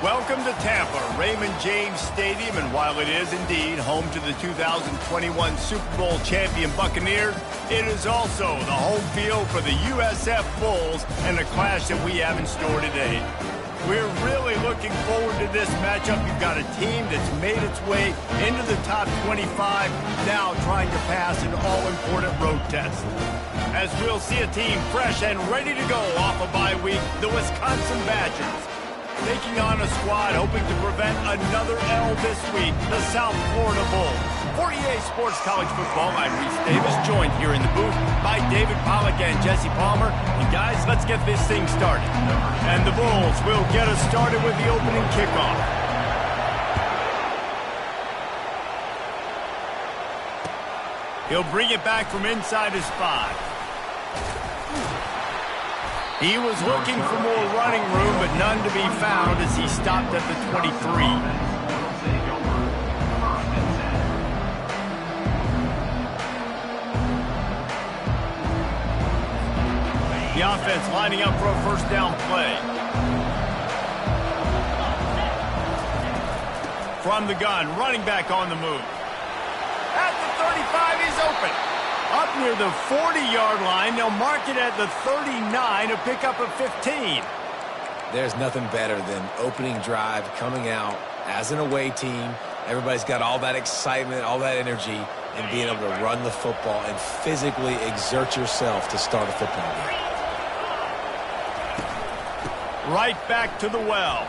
Welcome to Tampa, Raymond James Stadium, and while it is indeed home to the 2021 Super Bowl champion Buccaneers, it is also the home field for the USF Bulls and the clash that we have in store today. We're really looking forward to this matchup. You've got a team that's made its way into the top 25, now trying to pass an all-important road test. As we'll see a team fresh and ready to go off a bye week, the Wisconsin Badgers. Taking on a squad hoping to prevent another L this week, the South Florida Bulls. For EA Sports College Football, I'm Reese Davis, joined here in the booth by David Pollack and Jesse Palmer. And guys, let's get this thing started. And the Bulls will get us started with the opening kickoff. He'll bring it back from inside his 5. He was looking for more running room, but none to be found as he stopped at the 23. The offense lining up for a first down play. From the gun, running back on the move. At the 35, he's open. Up near the 40-yard line, they'll mark it at the 39 to pick up a 15. There's nothing better than opening drive, coming out as an away team. Everybody's got all that excitement, all that energy, and being able to run the football and physically exert yourself to start a football game. Right back to the well.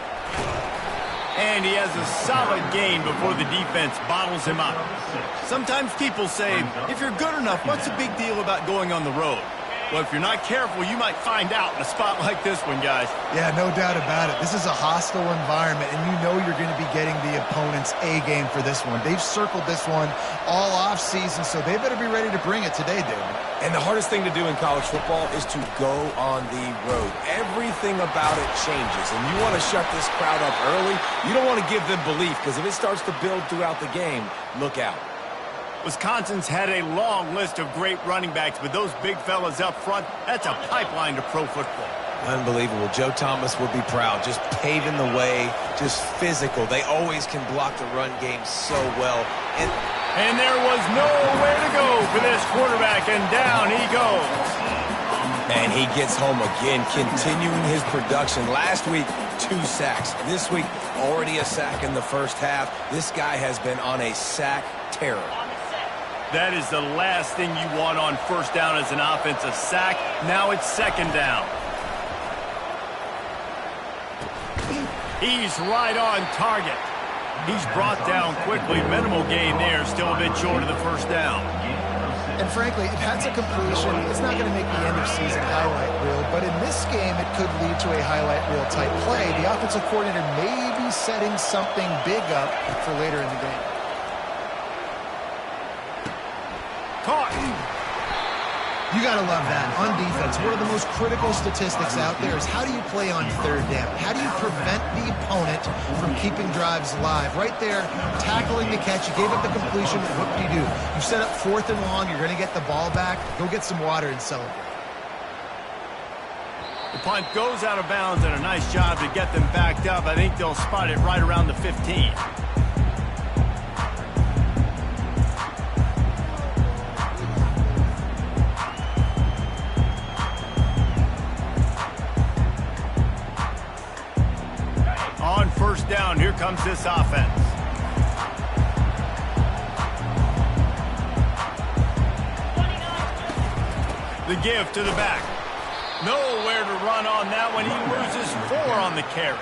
And he has a solid gain before the defense bottles him up. Sometimes people say, if you're good enough, what's the big deal about going on the road? Well, if you're not careful, you might find out in a spot like this one, guys. Yeah, no doubt about it. This is a hostile environment, and you know you're going to be getting the opponent's A game for this one. They've circled this one all offseason, so they better be ready to bring it today, dude. And the hardest thing to do in college football is to go on the road. Everything about it changes, and you want to shut this crowd up early. You don't want to give them belief, because if it starts to build throughout the game, look out. Wisconsin's had a long list of great running backs, but those big fellas up front, that's a pipeline to pro football. Unbelievable. Joe Thomas would be proud. Just paving the way, just physical. They always can block the run game so well. And there was nowhere to go for this quarterback, and down he goes. And he gets home again, continuing his production. Last week, 2 sacks. This week, already a sack in the first half. This guy has been on a sack terror. That is the last thing you want on first down as an offensive sack. Now it's second down. He's right on target. He's brought down quickly. Minimal gain there. Still a bit short of the first down. And frankly, if that's a completion, it's not going to make the end-of-season highlight reel. But in this game, it could lead to a highlight reel type play. The offensive coordinator may be setting something big up for later in the game. Caught. You got to love that. On defense, one of the most critical statistics out there is how do you play on third down? How do you prevent the opponent from keeping drives alive? Right there, tackling the catch. You gave up the completion. What do? You set up 4th and long. You're going to get the ball back. Go get some water and celebrate. The punt goes out of bounds, and a nice job to get them backed up. I think they'll spot it right around the 15. On first down, here comes this offense. The give to the back. Nowhere to run on that one. He loses 4 on the carry.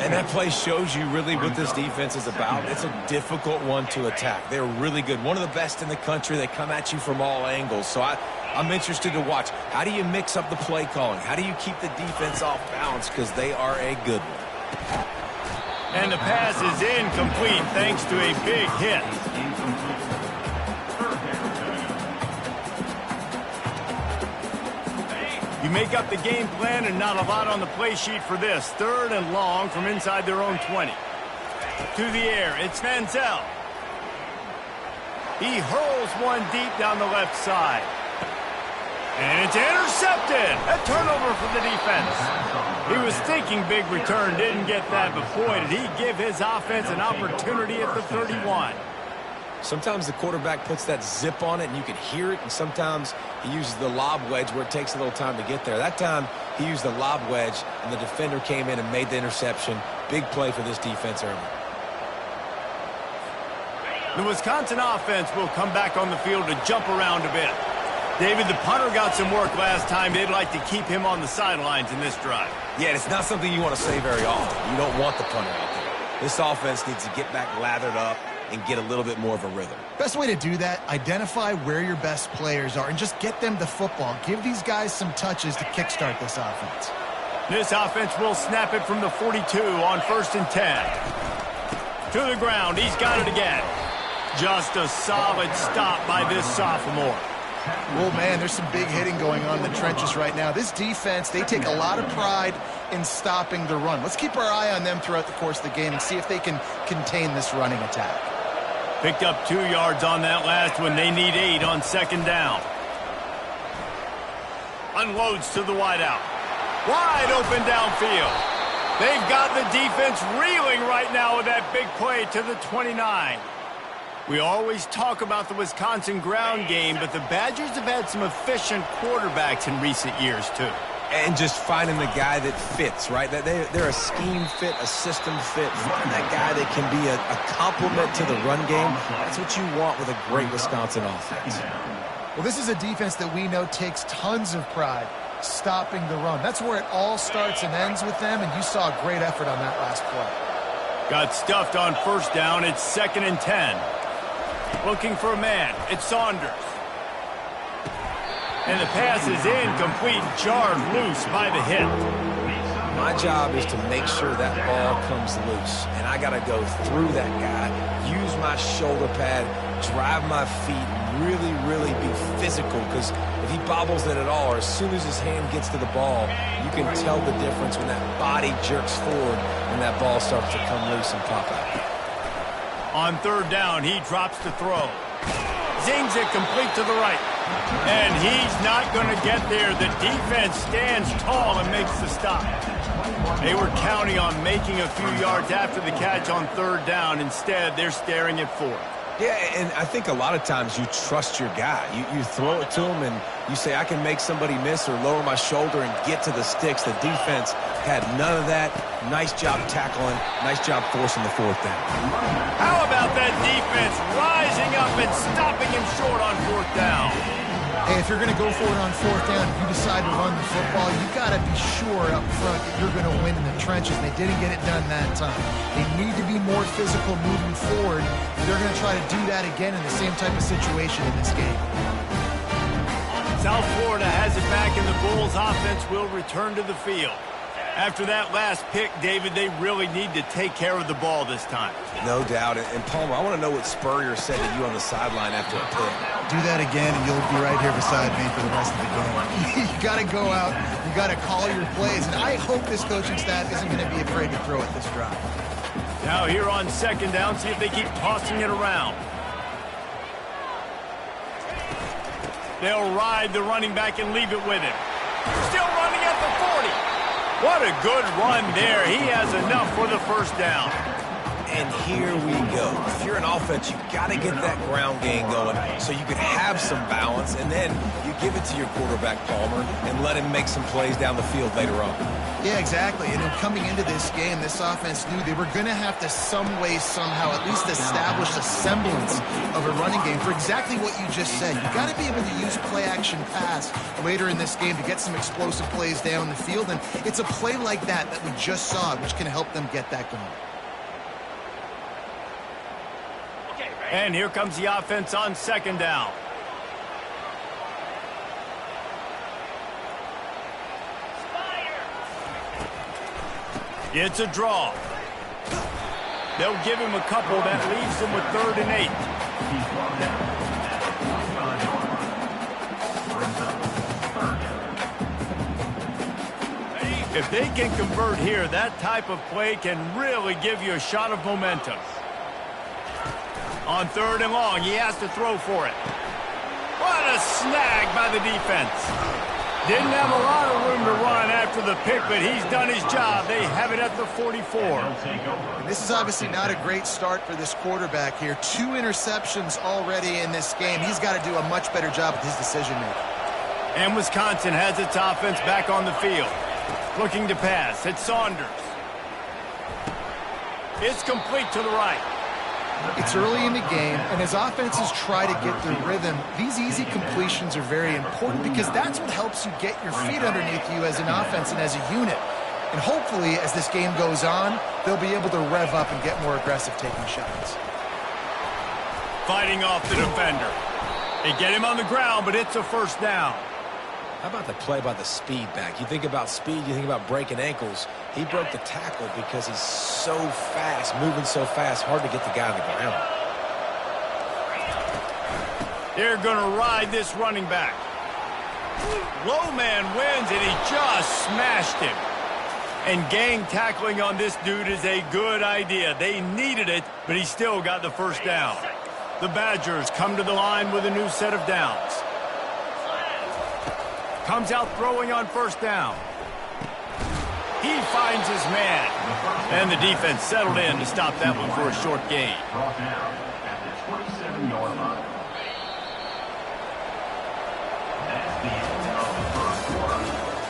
And that play shows you really what this defense is about. It's a difficult one to attack. They're really good. One of the best in the country. They come at you from all angles. So I'm interested to watch. How do you mix up the play calling? How do you keep the defense off balance? Because they are a good one. And the pass is incomplete thanks to a big hit. You make up the game plan and not a lot on the play sheet for this. 3rd and long from inside their own 20. To the air, it's Manziel. He hurls one deep down the left side. And it's intercepted. A turnover for the defense. He was thinking big return, didn't get that, but boy, did he give his offense an opportunity at the 31. Sometimes the quarterback puts that zip on it and you can hear it, and sometimes he uses the lob wedge where it takes a little time to get there. That time he used the lob wedge and the defender came in and made the interception. Big play for this defense early. The Wisconsin offense will come back on the field to jump around a bit. David, the punter got some work last time. They'd like to keep him on the sidelines in this drive. Yeah, it's not something you want to say very often. You don't want the punter out there. This offense needs to get back lathered up and get a little bit more of a rhythm. Best way to do that, identify where your best players are and just get them the football. Give these guys some touches to kickstart this offense. This offense will snap it from the 42 on 1st and 10. To the ground, he's got it again. Just a solid stop by this sophomore. Oh, man, there's some big hitting going on in the trenches right now. This defense, they take a lot of pride in stopping the run. Let's keep our eye on them throughout the course of the game and see if they can contain this running attack. Picked up 2 yards on that last one. They need 8 on 2nd down. Unloads to the wideout. Wide open downfield. They've got the defense reeling right now with that big play to the 29. We always talk about the Wisconsin ground game, but the Badgers have had some efficient quarterbacks in recent years, too. And just finding the guy that fits, right? They're a scheme fit, a system fit. Find that guy that can be a complement to the run game. That's what you want with a great Wisconsin offense. Well, this is a defense that we know takes tons of pride stopping the run. That's where it all starts and ends with them, and you saw a great effort on that last play. Got stuffed on 1st down. It's 2nd and 10. Looking for a man. It's Saunders. And the pass is incomplete, jarred loose by the hit. My job is to make sure that ball comes loose. And I got to go through that guy, use my shoulder pad, drive my feet, really, really be physical. Because if he bobbles it at all, or as soon as his hand gets to the ball, you can tell the difference when that body jerks forward and that ball starts to come loose and pop out. On 3rd down, he drops to throw. Zings it complete to the right. And he's not going to get there. The defense stands tall and makes the stop. They were counting on making a few yards after the catch on 3rd down. Instead, they're staring at 4th. Yeah, and I think a lot of times you trust your guy. You throw it to him and you say, I can make somebody miss or lower my shoulder and get to the sticks. The defense had none of that. Nice job tackling. Nice job forcing the 4th down. How about that defense rising up and stopping him short on 4th down? Hey, if you're going to go for it on 4th down, if you decide to run the football, you got to be sure up front that you're going to win in the trenches. They didn't get it done that time. They need to be more physical moving forward. They're going to try to do that again in the same type of situation in this game. South Florida has it back, and the Bulls offense will return to the field. After that last pick, David, they really need to take care of the ball this time. No doubt. And Palmer, I want to know what Spurrier said to you on the sideline after a pick. Do that again, and you'll be right here beside me for the rest of the game. You got to go out. You got to call your plays. And I hope this coaching staff isn't going to be afraid to throw at this drive. Now here on 2nd down, see if they keep tossing it around. They'll ride the running back and leave it with him. Still running at the 40. What a good run there. He has enough for the 1st down. And here we go. If you're an offense, you've got to get that ground game going so you can have some balance, and then you give it to your quarterback, Palmer, and let him make some plays down the field later on. Yeah, exactly. And coming into this game, this offense knew they were going to have to some way, somehow, at least establish a semblance of a running game for exactly what you just said. You got to be able to use play-action pass later in this game to get some explosive plays down the field, and it's a play like that that we just saw, which can help them get that going. And here comes the offense on 2nd down. It's a draw. They'll give him a couple. That leaves him with 3rd and 8. If they can convert here, that type of play can really give you a shot of momentum. On 3rd and long, he has to throw for it. What a snag by the defense. Didn't have a lot of room to run after the pick, but he's done his job. They have it at the 44. And this is obviously not a great start for this quarterback here. 2 interceptions already in this game. He's got to do a much better job with his decision-making. And Wisconsin has its offense back on the field. Looking to pass. It's Saunders. It's complete to the right. It's early in the game, and as offenses try to get their rhythm, these easy completions are very important because that's what helps you get your feet underneath you as an offense and as a unit. And hopefully, as this game goes on, they'll be able to rev up and get more aggressive taking shots. Fighting off the defender. They get him on the ground, but it's a first down. How about the play by the speed back? You think about speed, you think about breaking ankles. He broke the tackle because he's so fast, moving so fast, hard to get the guy on the ground. They're going to ride this running back. Low man wins, and he just smashed him. And gang tackling on this dude is a good idea. They needed it, but he still got the first down. The Badgers come to the line with a new set of downs. Comes out throwing on first down. He finds his man. And the defense settled in to stop that one for a short gain. Brought down at the 27-yard line. That's the end of the first quarter.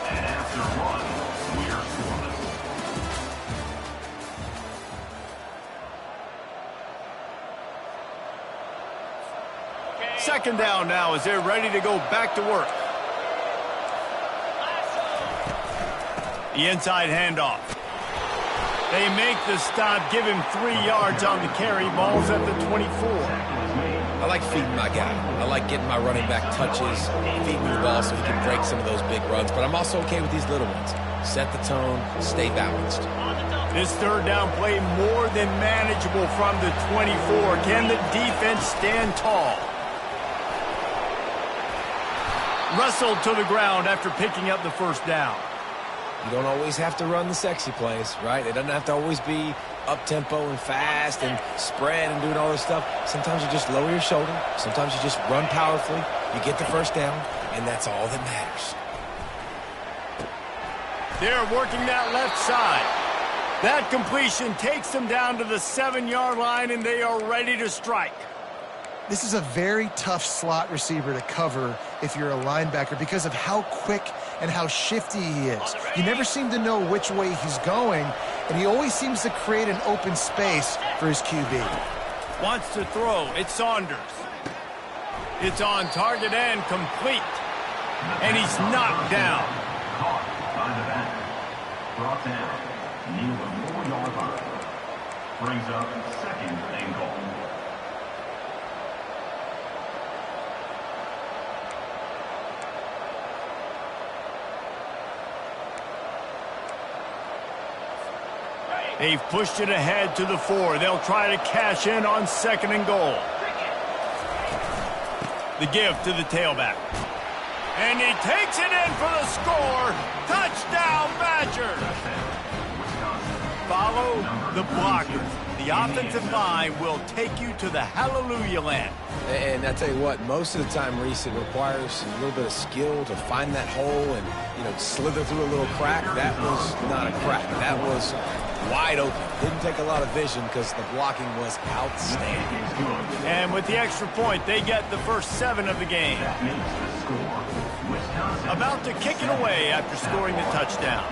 And after one, we're scoreless. Second down now as they're ready to go back to work. The inside handoff. They make the stop, give him 3 yards on the carry. Ball's at the 24. I like feeding my guy. I like getting my running back touches, feeding the ball so he can break some of those big runs. But I'm also okay with these little ones. Set the tone, stay balanced. This third down play more than manageable from the 24. Can the defense stand tall? Wrestled to the ground after picking up the first down. You don't always have to run the sexy plays, right? It doesn't have to always be up-tempo and fast and spread and doing all this stuff. Sometimes you just lower your shoulder. Sometimes you just run powerfully. You get the first down, and that's all that matters. They're working that left side. That completion takes them down to the 7-yard line, and they are ready to strike. This is a very tough slot receiver to cover if you're a linebacker because of how quick and how shifty he is. You never seem to know which way he's going, and he always seems to create an open space for his QB. Wants to throw. It's Saunders. It's on target and complete. And he's knocked down. Caught by the back. Brought down near the 4-yard line. Brings up second and goal. They've pushed it ahead to the 4. They'll try to cash in on second and goal. The give to the tailback. And he takes it in for the score. Touchdown, Badgers. Follow the blockers. The offensive line will take you to the hallelujah land. And I tell you what, most of the time, Reese, it requires a little bit of skill to find that hole and, slither through a little crack. That was not a crack. That was wide open. Didn't take a lot of vision because the blocking was outstanding. And with the extra point, they get the first 7 of the game. About to kick it away after scoring the touchdown.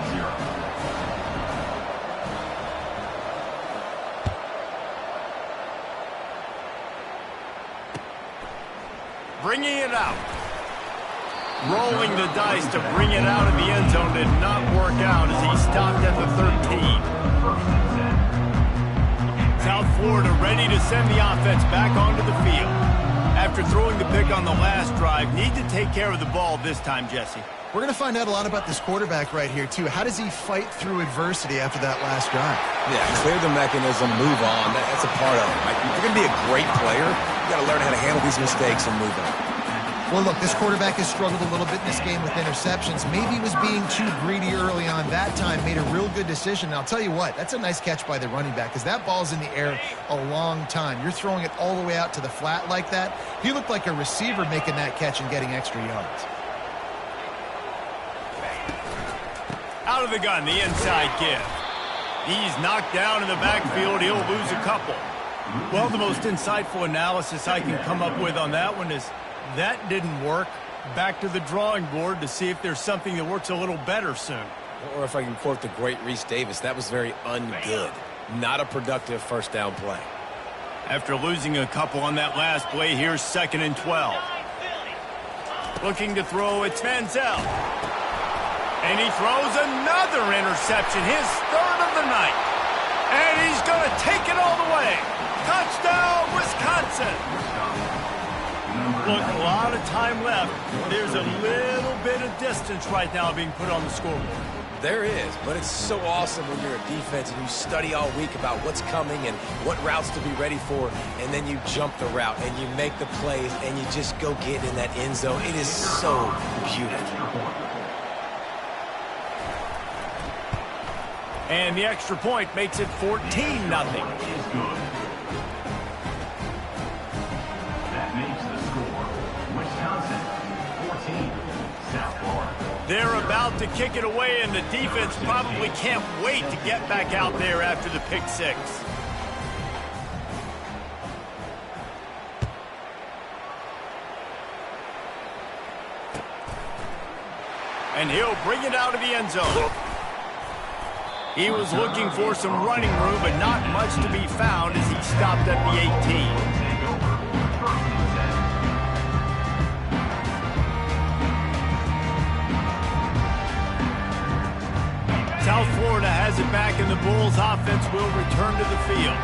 Bringing it out. Rolling the dice to bring it out of the end zone did not work out as he stopped at the 13. South Florida ready to send the offense back onto the field. After throwing the pick on the last drive, need to take care of the ball this time, Jesse. We're going to find out a lot about this quarterback right here, too. How does he fight through adversity after that last drive? Yeah, clear the mechanism, move on. That's a part of it, right? If you're going to be a great player, you got to learn how to handle these mistakes and move on. Well, look, this quarterback has struggled a little bit in this game with interceptions. Maybe he was being too greedy early on that time, made a real good decision. And I'll tell you what, that's a nice catch by the running back because that ball's in the air a long time. You're throwing it all the way out to the flat like that. He looked like a receiver making that catch and getting extra yards. Out of the gun, the inside give. He's knocked down in the backfield. He'll lose a couple. Well, the most insightful analysis I can come up with on that one is that didn't work. Back to the drawing board to see if there's something that works a little better soon. Or if I can quote the great Reese Davis, that was very ungood. Not a productive first down play. After losing a couple on that last play, here's 2nd and 12. Looking to throw, it's Manziel. And he throws another interception, his 3rd of the night. And he's going to take it all the way. Touchdown, Wisconsin. Look, a lot of time left. There's a little bit of distance right now being put on the scoreboard. There is, but it's so awesome when you're a defense and you study all week about what's coming and what routes to be ready for, and then you jump the route and you make the plays and you just go get in that end zone. It is so beautiful. And the extra point makes it 14-0. That makes the score Wisconsin 14, South Florida. They're about to kick it away, and the defense probably can't wait to get back out there after the pick six. And he'll bring it out of the end zone. He was looking for some running room, but not much to be found as he stopped at the 18. South Florida has it back, and the Bulls offense will return to the field.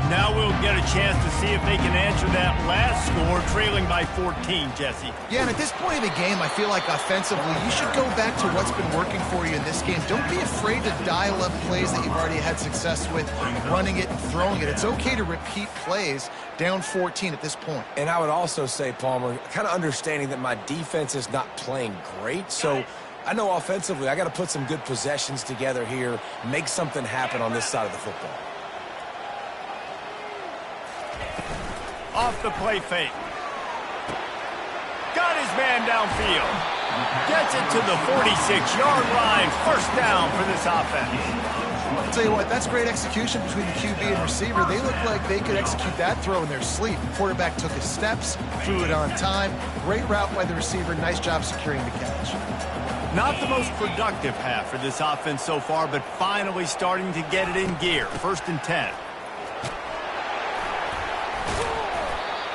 Now we'll get a chance to see if they can answer that last score, trailing by 14, Jesse. Yeah, and at this point of the game, I feel like offensively, you should go back to what's been working for you in this game. Don't be afraid to dial up plays that you've already had success with, running it and throwing it. It's okay to repeat plays down 14 at this point. And I would also say, Palmer, kind of understanding that my defense is not playing great, so I know offensively I got to put some good possessions together here, make something happen on this side of the football. Off the play fake. Got his man downfield. Gets it to the 46-yard line. First down for this offense. I'll tell you what, that's great execution between the QB and receiver. They look like they could execute that throw in their sleep. The quarterback took his steps, threw it on time. Great route by the receiver. Nice job securing the catch. Not the most productive half for this offense so far, but finally starting to get it in gear. 1st and 10.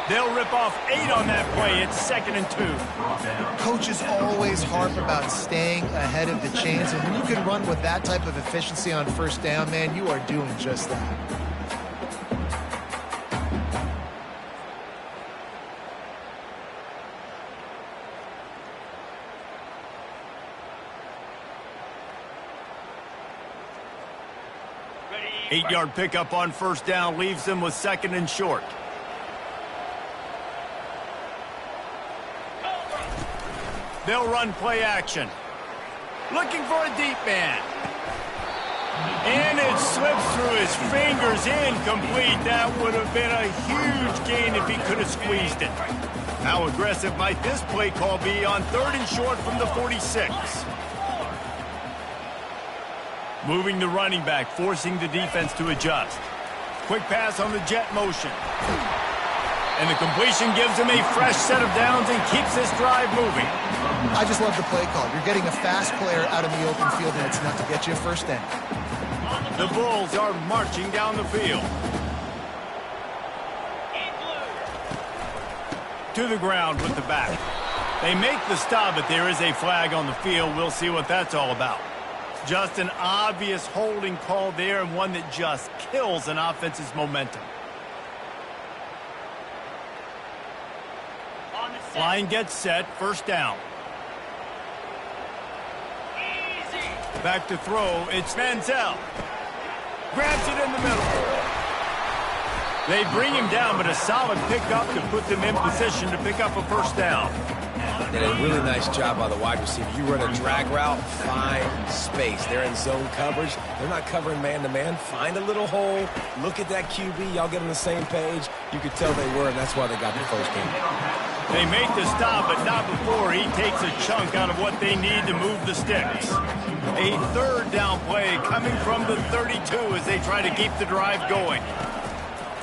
They'll rip off 8 on that play. It's 2nd and 2. Coaches always harp about staying ahead of the chains, and when you can run with that type of efficiency on first down, man, you are doing just that. Ready. 8-yard pickup on first down leaves them with 2nd and short. They'll run play action. Looking for a deep man. And it slips through his fingers, incomplete. That would have been a huge gain if he could have squeezed it. How aggressive might this play call be on 3rd and short from the 46? Moving the running back, forcing the defense to adjust. Quick pass on the jet motion. And the completion gives him a fresh set of downs and keeps this drive moving. I just love the play call. You're getting a fast player out in the open field, and it's enough to get you a first down. The Bulls are marching down the field. To the ground with the back. They make the stop, but there is a flag on the field. We'll see what that's all about. Just an obvious holding call there, and one that just kills an offense's momentum. Line gets set, first down. Back to throw, it's Manziel. Grabs it in the middle. They bring him down, but a solid pickup to put them in position to pick up a first down. Did a really nice job by the wide receiver. You run a drag route, find space. They're in zone coverage. They're not covering man-to-man. Find a little hole. Look at that QB. Y'all get on the same page. You could tell they were, and that's why they got the first game. They make the stop, but not before he takes a chunk out of what they need to move the sticks. A third down play coming from the 32 as they try to keep the drive going.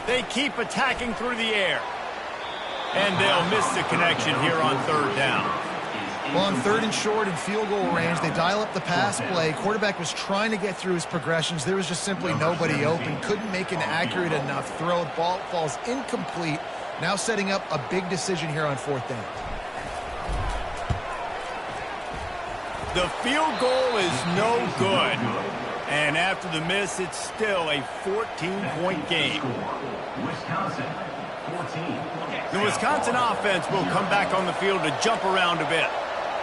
They keep attacking through the air. And they'll miss the connection here on third down. Well, on third and short and field goal range, they dial up the pass play. Quarterback was trying to get through his progressions. There was just simply nobody open. Couldn't make an accurate enough throw. The ball falls incomplete. Now setting up a big decision here on fourth down. The field goal is no good. And after the miss, it's still a 14-point game. Wisconsin, 14. The Wisconsin offense will come back on the field to jump around a bit.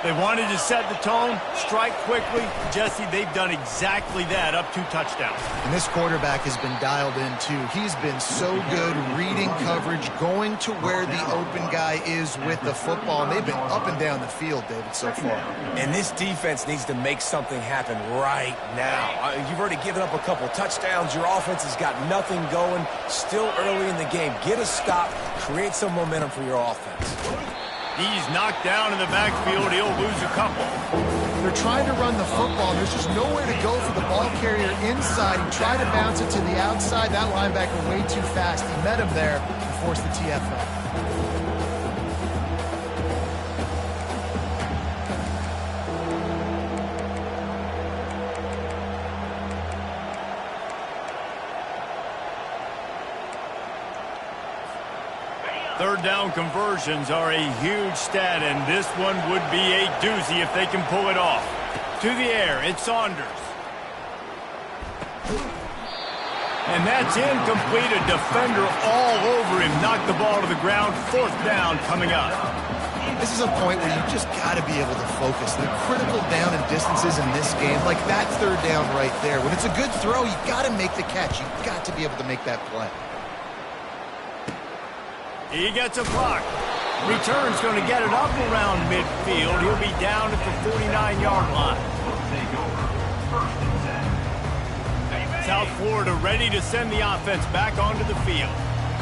They wanted to set the tone, strike quickly. Jesse, they've done exactly that, up 2 touchdowns. And this quarterback has been dialed in, too. He's been so good reading coverage, going to where the open guy is with the football. And they've been up and down the field, David, so far. And this defense needs to make something happen right now. You've already given up a couple touchdowns. Your offense has got nothing going. Still early in the game. Get a stop. Create some momentum for your offense. He's knocked down in the backfield. He'll lose a couple. They're trying to run the football. There's just nowhere to go for the ball carrier inside. He tried to bounce it to the outside. That linebacker way too fast. He met him there and forced the TFL. Third down conversions are a huge stat, and this one would be a doozy if they can pull it off. To the air, it's Saunders. And that's incomplete. A defender all over him. Knocked the ball to the ground. Fourth down coming up. This is a point where you just got to be able to focus. The critical down and distances in this game, like that third down right there. When it's a good throw, you got to make the catch. You got to be able to make that play. He gets a block. Return's going to get it up around midfield. He'll be down at the 49-yard line. South Florida ready to send the offense back onto the field.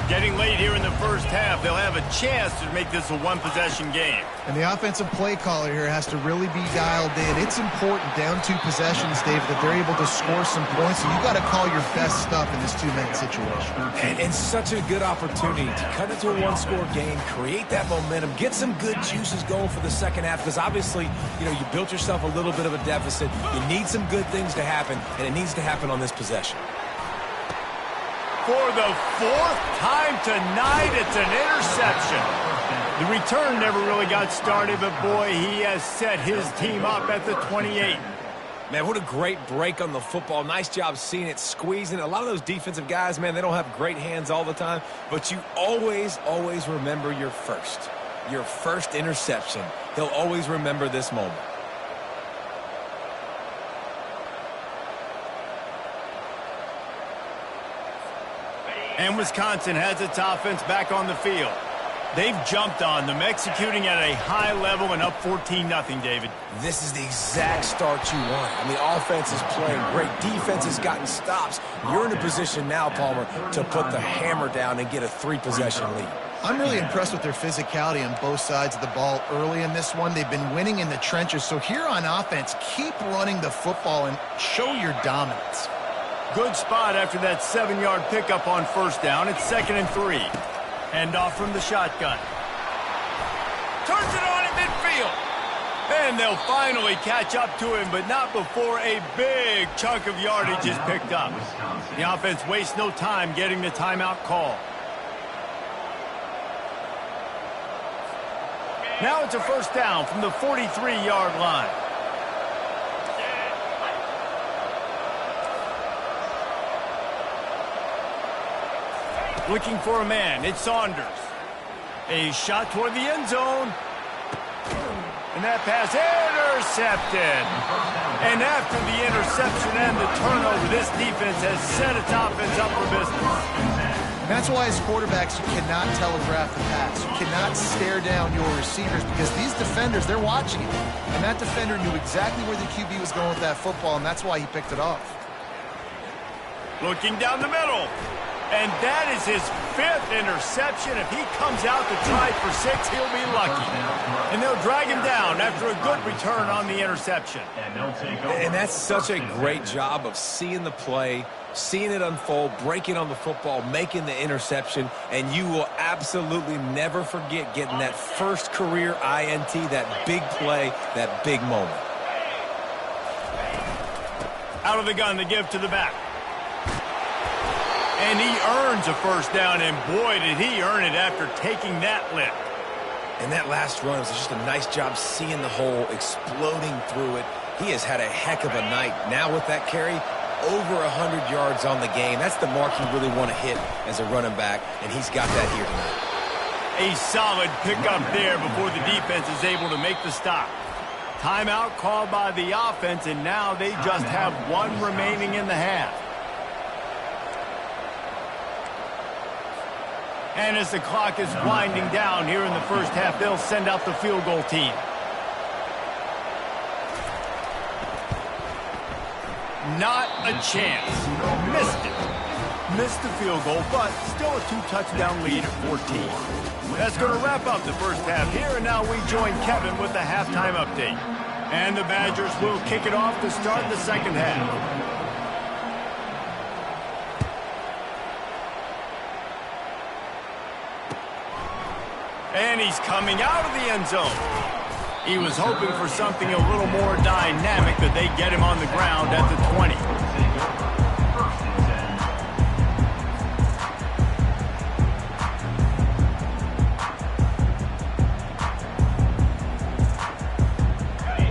Getting late here in the first half, they'll have a chance to make this a one-possession game. And the offensive play caller here has to really be dialed in. It's important down 2 possessions, David, that they're able to score some points. So you got to call your best stuff in this 2-minute situation. And such a good opportunity to cut into a one-score game, create that momentum, get some good juices going for the second half. Because obviously, you built yourself a little bit of a deficit. You need some good things to happen, and it needs to happen on this possession. For the 4th time tonight, it's an interception. The return never really got started, but boy, he has set his team up at the 28. Man, what a great break on the football. Nice job seeing it, squeezing. A lot of those defensive guys, man, they don't have great hands all the time, but you always, always remember your first interception. He'll always remember this moment. And Wisconsin has its offense back on the field. They've jumped on them, executing at a high level and up 14-0, David. This is the exact start you want. I mean, offense is playing great. Defense has gotten stops. You're in a position now, Palmer, to put the hammer down and get a 3-possession lead. I'm really impressed with their physicality on both sides of the ball early in this one. They've been winning in the trenches. So here on offense, keep running the football and show your dominance. Good spot after that 7-yard pickup on first down. It's 2nd and 3. Hand off from the shotgun. Turns it on at midfield. And they'll finally catch up to him, but not before a big chunk of yardage is picked up. The offense wastes no time getting the timeout call. Now it's a first down from the 43-yard line. Looking for a man, it's Saunders. A shot toward the end zone. And that pass intercepted. And after the interception and the turnover, this defense has set its offense up for business. And that's why as quarterbacks, you cannot telegraph the pass. You cannot stare down your receivers because these defenders, they're watching it. And that defender knew exactly where the QB was going with that football, and that's why he picked it off. Looking down the middle. And that is his 5th interception. If he comes out to try for 6, he'll be lucky. And they'll drag him down after a good return on the interception. And that's such a great job of seeing the play, seeing it unfold, breaking on the football, making the interception, and you will absolutely never forget getting that first career INT, that big play, that big moment. Out of the gun, the give to the back. And he earns a first down, and boy, did he earn it after taking that lift. And that last run was just a nice job seeing the hole, exploding through it. He has had a heck of a night. Now with that carry, over 100 yards on the game. That's the mark you really want to hit as a running back, and he's got that here tonight. A solid pickup there before the defense is able to make the stop. Timeout called by the offense, and now they just have one remaining in the half. And as the clock is winding down here in the first half, they'll send out the field goal team. Not a chance. Missed it. Missed the field goal, but still a 2-touchdown lead at 14. That's going to wrap up the first half here, and now we join Kevin with the halftime update. And the Badgers will kick it off to start the second half. And he's coming out of the end zone. He was hoping for something a little more dynamic, but they get him on the ground at the 20.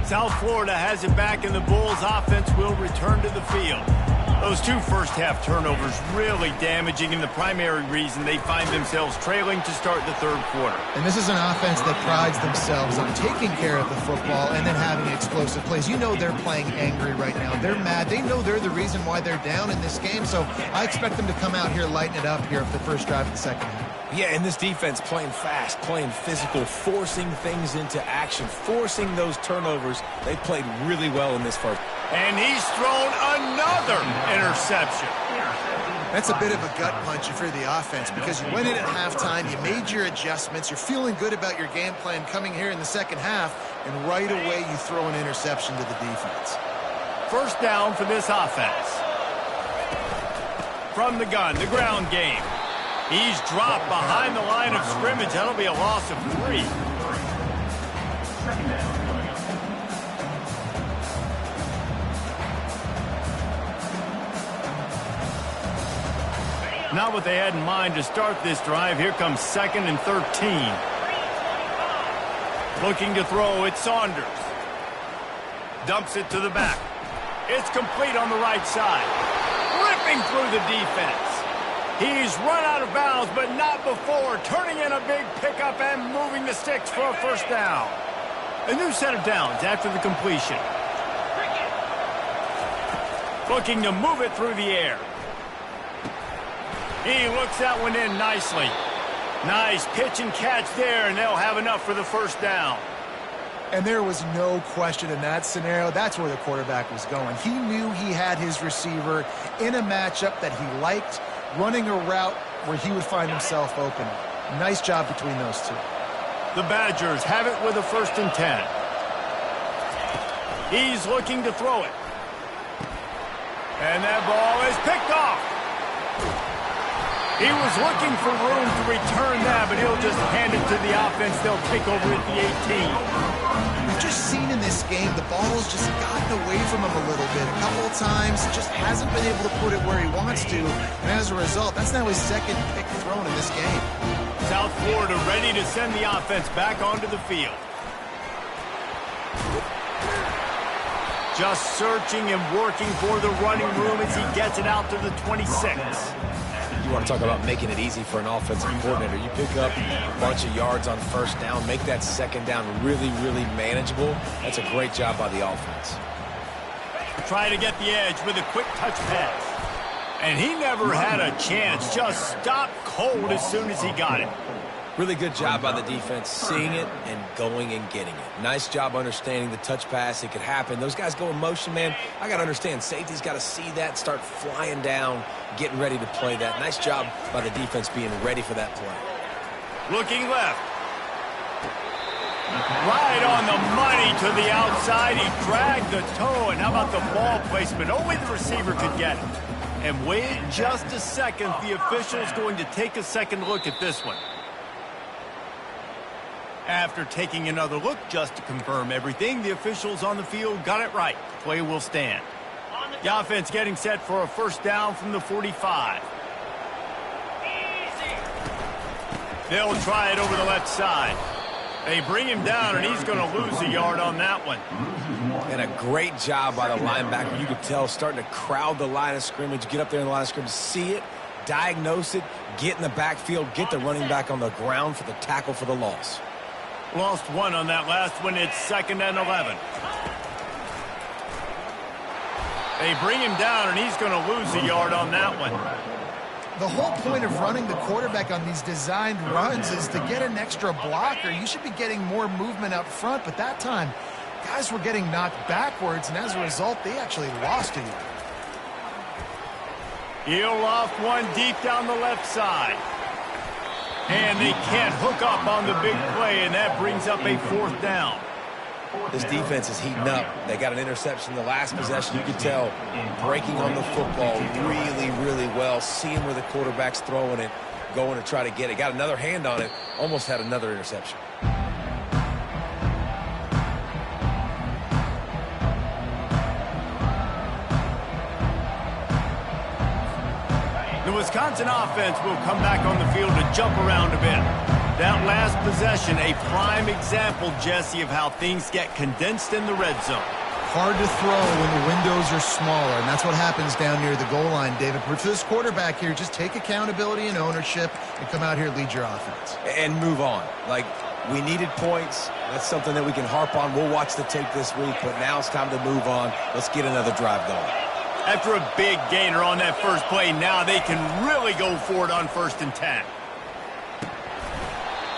South Florida has it back, and the Bulls offense will return to the field. Those 2 first-half turnovers really damaging, and the primary reason they find themselves trailing to start the third quarter. And this is an offense that prides themselves on taking care of the football and then having explosive plays. You know they're playing angry right now. They're mad. They know they're the reason why they're down in this game, so I expect them to come out here, lighten it up here for the first drive of the second half. Yeah, and this defense playing fast, playing physical, forcing things into action, forcing those turnovers. They played really well in this first. And he's thrown another interception. That's a bit of a gut punch if you're the offense, because you went in at halftime, you made your adjustments, you're feeling good about your game plan coming here in the second half, and right away you throw an interception to the defense. First down for this offense. From the gun, the ground game. He's dropped behind the line of scrimmage. That'll be a loss of 3. Second down. Not what they had in mind to start this drive. Here comes 2nd and 13. Looking to throw, it's Saunders. Dumps it to the back. It's complete on the right side. Ripping through the defense. He's run out of bounds, but not before. Turning in a big pickup and moving the sticks for a first down. A new set of downs after the completion. Looking to move it through the air. He looks that one in nicely. Nice pitch and catch there, and they'll have enough for the first down. And there was no question in that scenario. That's where the quarterback was going. He knew he had his receiver in a matchup that he liked, running a route where he would find himself open. Nice job between those two. The Badgers have it with a 1st and 10. He's looking to throw it. And that ball is picked off. He was looking for room to return that, but he'll just hand it to the offense. They'll take over at the 18. We've just seen in this game the ball's just gotten away from him a little bit. A couple of times, just hasn't been able to put it where he wants to. And as a result, that's now his 2nd pick thrown in this game. South Florida ready to send the offense back onto the field. Just searching and working for the running room as he gets it out to the 26. You want to talk about making it easy for an offensive coordinator. You pick up a bunch of yards on first down, make that second down really, really manageable. That's a great job by the offense. Try to get the edge with a quick touch pass. And he never had a chance. Just stopped cold as soon as he got it. Really good job by the defense, seeing it and going and getting it. Nice job understanding the touch pass. It could happen. Those guys go in motion, man. I got to understand, safety's got to see that, start flying down, getting ready to play that. Nice job by the defense being ready for that play. Looking left. Right on the money to the outside. He dragged the toe, and how about the ball placement? Only the receiver could get it. And wait just a second. The official's going to take a second look at this one. After taking another look just to confirm everything, the officials on the field got it right. Play will stand. The offense getting set for a first down from the 45. They'll try it over the left side. They bring him down, and he's going to lose a yard on that one. And a great job by the linebacker. You could tell starting to crowd the line of scrimmage, get up there in the line of scrimmage, see it, diagnose it, get in the backfield, get the running back on the ground for the tackle for the loss. Lost one on that last one. It's 2nd and 11. They bring him down, and he's going to lose a yard on that one. The whole point of running the quarterback on these designed runs is to get an extra blocker. You should be getting more movement up front, but that time, guys were getting knocked backwards, and as a result, they actually lost a yard. He'll loft one deep down the left side. And they can't hook up on the big play, and that brings up a 4th down. This defense is heating up. They got an interception the last possession. You could tell breaking on the football really, really well, seeing where the quarterback's throwing it, going to try to get it. Got another hand on it, almost had another interception. The Wisconsin offense will come back on the field to jump around a bit. That last possession, a prime example, Jesse, of how things get condensed in the red zone. Hard to throw when the windows are smaller, and that's what happens down near the goal line, David. For this quarterback here, just take accountability and ownership and come out here and lead your offense. And move on. Like, we needed points. That's something that we can harp on. We'll watch the tape this week, but now it's time to move on. Let's get another drive going. After a big gainer on that first play, now they can really go for it on 1st and 10.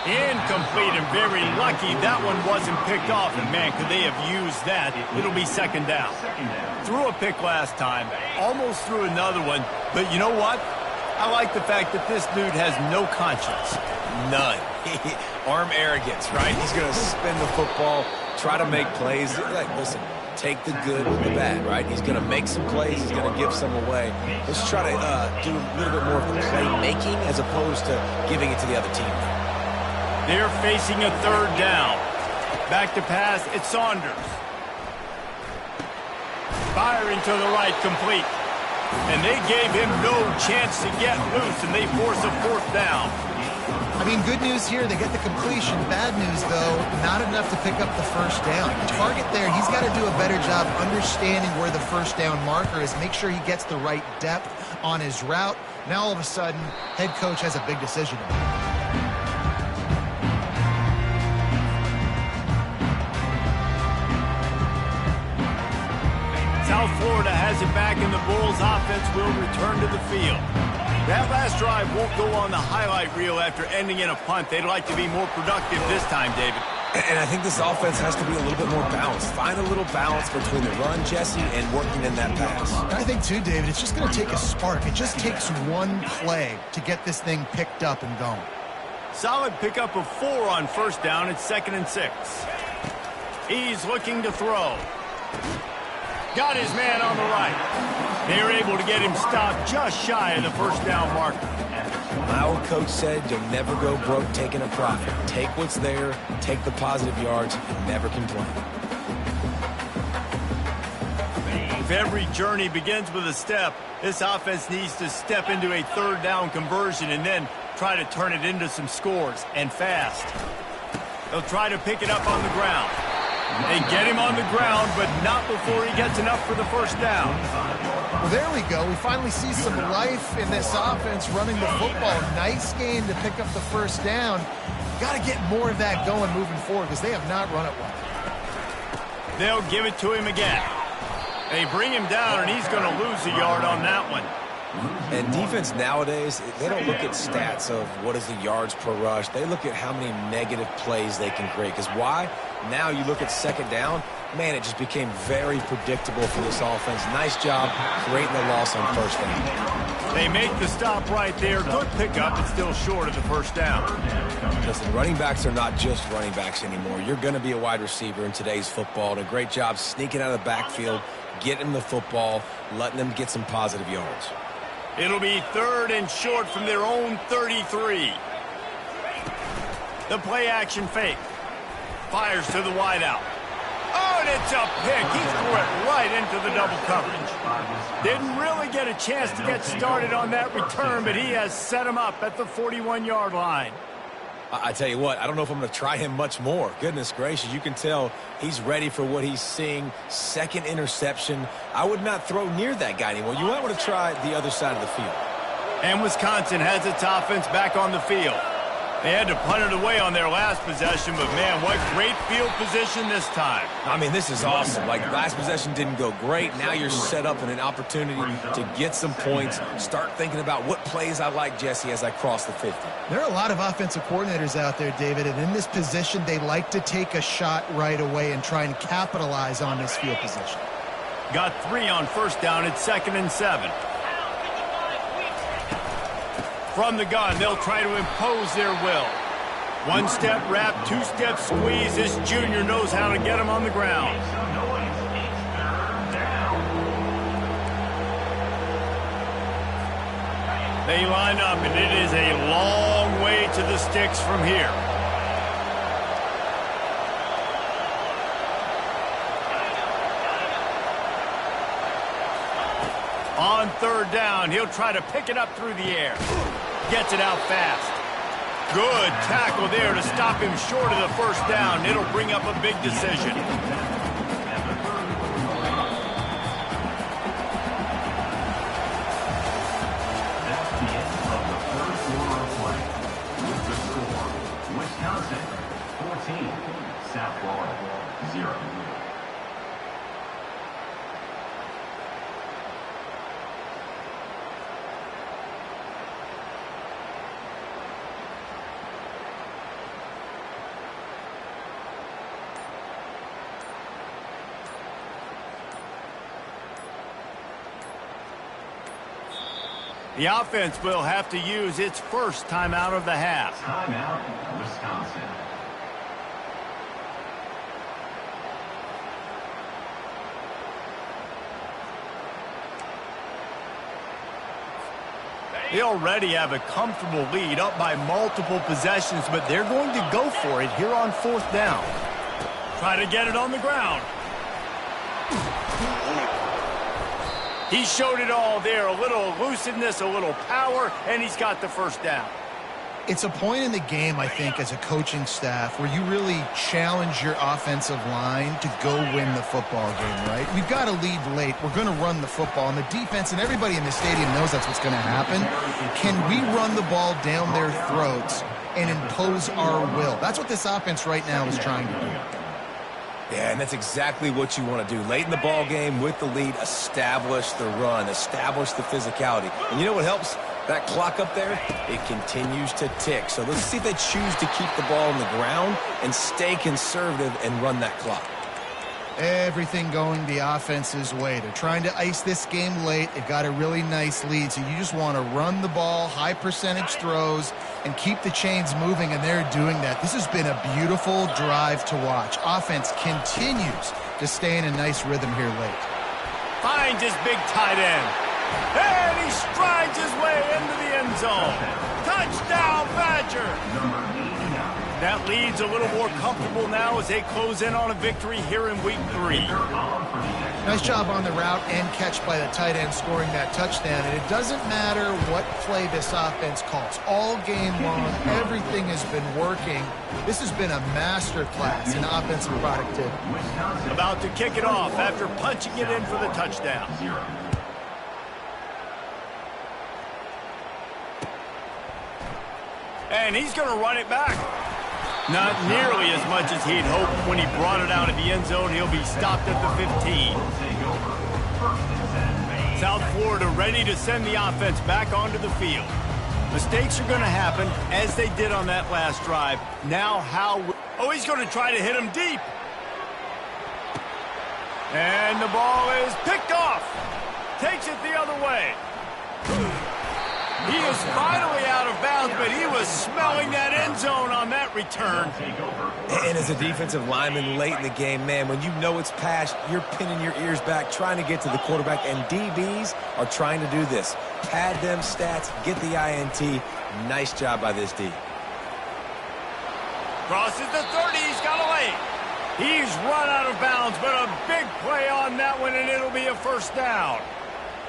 Incomplete, and very lucky that one wasn't picked off. And, man, could they have used that? It'll be 2nd down. Threw a pick last time, almost threw another one. But you know what? I like the fact that this dude has no conscience. None. Arm arrogance, right? He's going to spin the football, try to make plays. Like, listen, take the good with the bad, right? He's going to make some plays. He's going to give some away. Let's try to do a little bit more of the playmaking as opposed to giving it to the other team. They're facing a 3rd down. Back to pass, it's Saunders. Firing to the right, complete. And they gave him no chance to get loose, and they force a 4th down. I mean, good news here, they get the completion. Bad news, though, not enough to pick up the 1st down. Target there, he's got to do a better job understanding where the 1st down marker is, make sure he gets the right depth on his route. Now, all of a sudden, head coach has a big decision to make. South Florida has it back, and the Bulls offense will return to the field. That last drive won't go on the highlight reel after ending in a punt. They'd like to be more productive this time, David. And I think this offense has to be a little bit more balanced. Find a little balance between the run, Jesse, and working in that pass. I think, too, David, it's just going to take a spark. It just takes one play to get this thing picked up and going. Solid pickup of 4 on 1st down. It's 2nd and 6. He's looking to throw. Got his man on the right. They were able to get him stopped just shy of the 1st down marker. My old coach said you'll never go broke taking a profit. Take what's there, take the positive yards, and never complain. If every journey begins with a step, this offense needs to step into a 3rd down conversion and then try to turn it into some scores, and fast. They'll try to pick it up on the ground. They get him on the ground, but not before he gets enough for the 1st down. Well, there we go. We finally see some life in this offense running the football. Nice game to pick up the 1st down. Got to get more of that going moving forward because they have not run it well. They'll give it to him again. They bring him down, and he's going to lose a yard on that one. And defense nowadays, they don't look at stats of what is the yards per rush. They look at how many negative plays they can create. Because why? Now you look at second down, man, it just became very predictable for this offense. Nice job creating the loss on first down. They make the stop right there. Good pickup, but still short of the first down. Listen, running backs are not just running backs anymore. You're going to be a wide receiver in today's football. And a great job sneaking out of the backfield, getting them the football, letting them get some positive yards. It'll be 3rd and short from their own 33. The play action fake. Fires to the wideout. Oh, and it's a pick. He threw it right into the double coverage. Didn't really get a chance to get started on that return, but he has set him up at the 41-yard line. I tell you what, I don't know if I'm going to try him much more. Goodness gracious, you can tell he's ready for what he's seeing. Second interception. I would not throw near that guy anymore. You might want to try the other side of the field. And Wisconsin has its offense back on the field. They had to punt it away on their last possession, but man, what great field position this time. I mean, this is awesome. Like, last possession didn't go great. Now you're set up in an opportunity to get some points. Start thinking about what plays I like, Jesse, as I cross the 50. There are a lot of offensive coordinators out there, David, and in this position, they like to take a shot right away and try and capitalize on this field position. Got 3 on first down. It's 2nd and 7. From the gun, they'll try to impose their will. One-step wrap, two-step squeeze. This junior knows how to get him on the ground. They line up, and it is a long way to the sticks from here. On 3rd down, he'll try to pick it up through the air. Gets it out fast. Good tackle there to stop him short of the first down. It'll bring up a big decision. That's the end of the 3rd quarter of play. With the score, Wisconsin 14, South Florida 0. The offense will have to use its first timeout of the half. Timeout, Wisconsin. They already have a comfortable lead, up by multiple possessions, but they're going to go for it here on 4th down. Try to get it on the ground. He showed it all there, a little elusiveness, a little power, and he's got the first down. It's a point in the game, I think, as a coaching staff where you really challenge your offensive line to go win the football game, right? We've got to lead late. We're going to run the football. And the defense and everybody in the stadium knows that's what's going to happen. Can we run the ball down their throats and impose our will? That's what this offense right now is trying to do. Yeah, and that's exactly what you want to do. Late in the ball game with the lead, establish the run, establish the physicality. And you know what helps? That clock up there, it continues to tick. So let's see if they choose to keep the ball on the ground and stay conservative and run that clock. Everything going the offense's way. They're trying to ice this game late. They've got a really nice lead, so you just want to run the ball, high percentage throws, and keep the chains moving, and they're doing that. This has been a beautiful drive to watch. Offense continues to stay in a nice rhythm here late. Finds his big tight end. And he strides his way into the end zone. Touchdown, Badger! That lead's a little more comfortable now as they close in on a victory here in week 3. Nice job on the route and catch by the tight end scoring that touchdown. And it doesn't matter what play this offense calls. All game long, everything has been working. This has been a masterclass in offensive productivity. About to kick it off after punching it in for the touchdown. And he's going to run it back. Not nearly as much as he'd hoped when he brought it out of the end zone. He'll be stopped at the 15. South Florida ready to send the offense back onto the field. Mistakes are going to happen, as they did on that last drive. Now oh, he's going to try to hit him deep. And the ball is picked off. Takes it the other way. He is finally out of bounds, but he was smelling that end zone on that return. And as a defensive lineman late in the game, man, when you know it's passed, you're pinning your ears back, trying to get to the quarterback, and DBs are trying to do this. Pad them stats, get the INT. Nice job by this D. Crosses the 30, he's got a lane. He's run out of bounds, but a big play on that one, and it'll be a first down.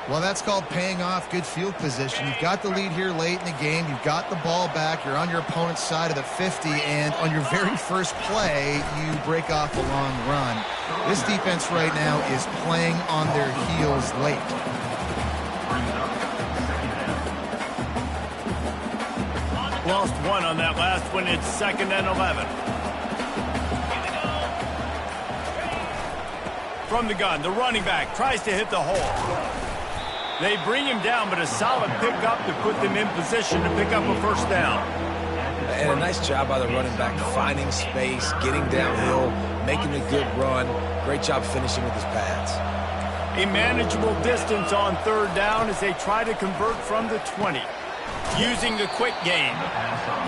Well, that's called paying off good field position. You've got the lead here late in the game. You've got the ball back. You're on your opponent's side of the 50, and on your very first play, you break off a long run. This defense right now is playing on their heels late. Lost one on that last one. It's 2nd and 11. From the gun, the running back tries to hit the hole. They bring him down, but a solid pickup to put them in position to pick up a first down. And a nice job by the running back, finding space, getting downhill, making a good run. Great job finishing with his pads. A manageable distance on 3rd down as they try to convert from the 20. Using the quick game.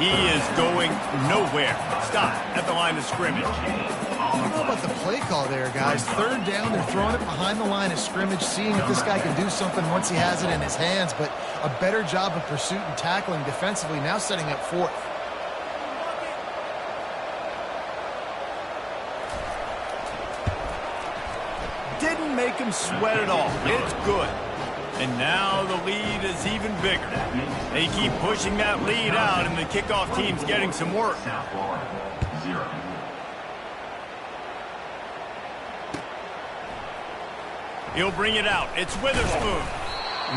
He is going nowhere. Stop at the line of scrimmage. I don't know about the play call there, guys. 3rd down, they're throwing it behind the line of scrimmage, seeing if this guy can do something once he has it in his hands, but a better job of pursuit and tackling defensively, now setting up 4th. Didn't make him sweat at all. It's good. And now the lead is even bigger. They keep pushing that lead out, and the kickoff team's getting some work. South Florida, 0. He'll bring it out. It's Witherspoon.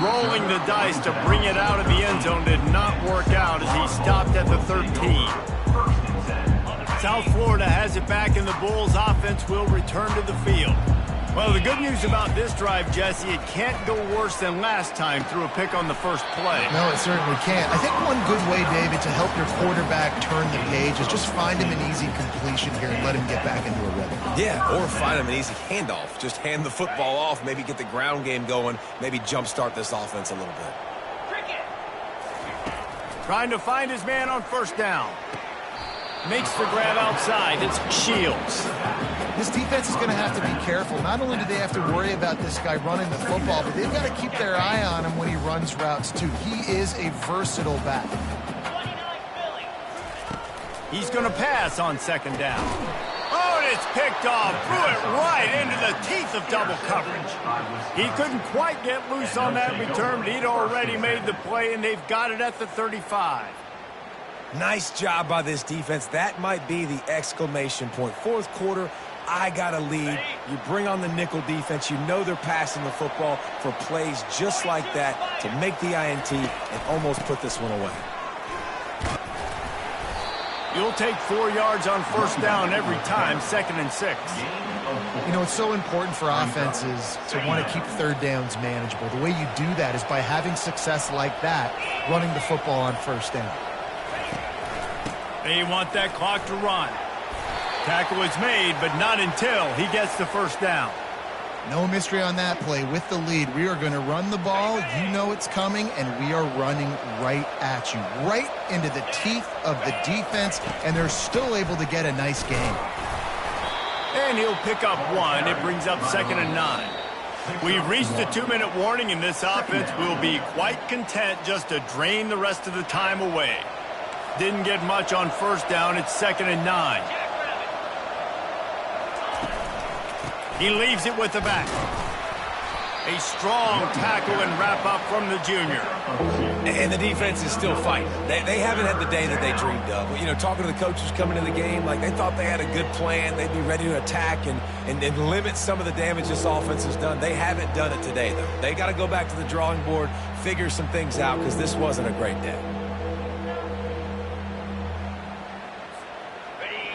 Rolling the dice to bring it out of the end zone did not work out as he stopped at the 13. South Florida has it back, and the Bulls offense will return to the field. Well, the good news about this drive, Jesse, it can't go worse than last time through a pick on the first play. No, it certainly can't. I think one good way, David, to help your quarterback turn the page is just find him an easy completion here and let him get back into a rhythm. Yeah, or find him an easy handoff. Just hand the football off, maybe get the ground game going, maybe jumpstart this offense a little bit. Trying to find his man on 1st down. Makes the grab outside. It's Shields. This defense is going to have to be careful. Not only do they have to worry about this guy running the football, but they've got to keep their eye on him when he runs routes, too. He is a versatile back. He's going to pass on 2nd down. Oh, and it's picked off. Threw it right into the teeth of double coverage. He couldn't quite get loose on that return, but he'd already made the play, and they've got it at the 35. Nice job by this defense. That might be the exclamation point. 4th quarter, I got a lead. You bring on the nickel defense. You know they're passing the football for plays just like that to make the INT and almost put this one away. You'll take 4 yards on 1st down every time, 2nd and 6. You know, it's so important for offenses to want to keep 3rd downs manageable. The way you do that is by having success like that, running the football on 1st down. They want that clock to run. Tackle is made, but not until he gets the 1st down. No mystery on that play. With the lead, we are going to run the ball. You know it's coming, and we are running right at you, right into the teeth of the defense, and they're still able to get a nice gain. And he'll pick up 1. It brings up 2nd and 9. We've reached a 2-minute warning, and this offense will be quite content just to drain the rest of the time away. Didn't get much on 1st down. It's 2nd and 9. He leaves it with the back. A strong tackle and wrap up from the junior. And the defense is still fighting. They haven't had the day that they dreamed of. You know, talking to the coaches coming into the game, like they thought they had a good plan. They'd be ready to attack and limit some of the damage this offense has done. They haven't done it today, though. They got to go back to the drawing board, figure some things out, because this wasn't a great day.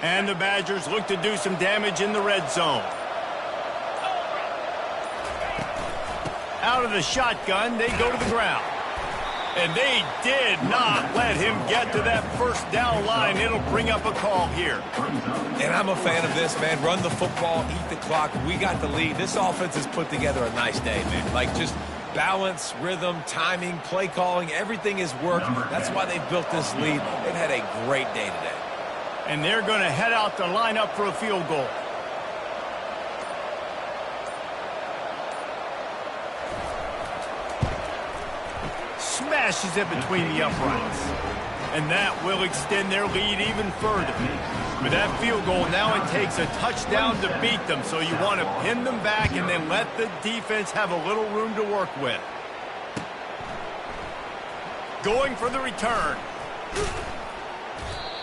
And the Badgers look to do some damage in the red zone. Out of the shotgun, they go to the ground. And they did not let him get to that first down line. It'll bring up a call here. And I'm a fan of this, man. Run the football, eat the clock. We got the lead. This offense has put together a nice day, man. Like, just balance, rhythm, timing, play calling, everything has worked. That's why they've built this lead. They've had a great day today. And they're going to head out to line up for a field goal. Smashes it between the uprights. And that will extend their lead even further. With that field goal, now it takes a touchdown to beat them, so you want to pin them back and then let the defense have a little room to work with. Going for the return.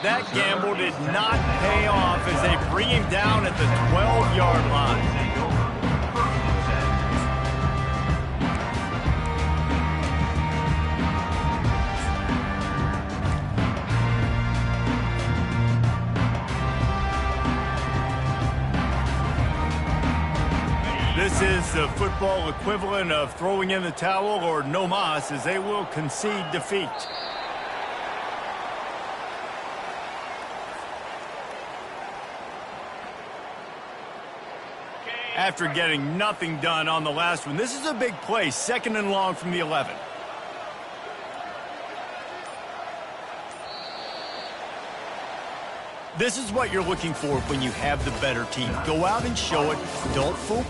That gamble did not pay off as they bring him down at the 12-yard line. This is the football equivalent of throwing in the towel or no mas, as they will concede defeat. After getting nothing done on the last one, this is a big play, 2nd and long from the 11. This is what you're looking for when you have the better team. Go out and show it. Don't fool.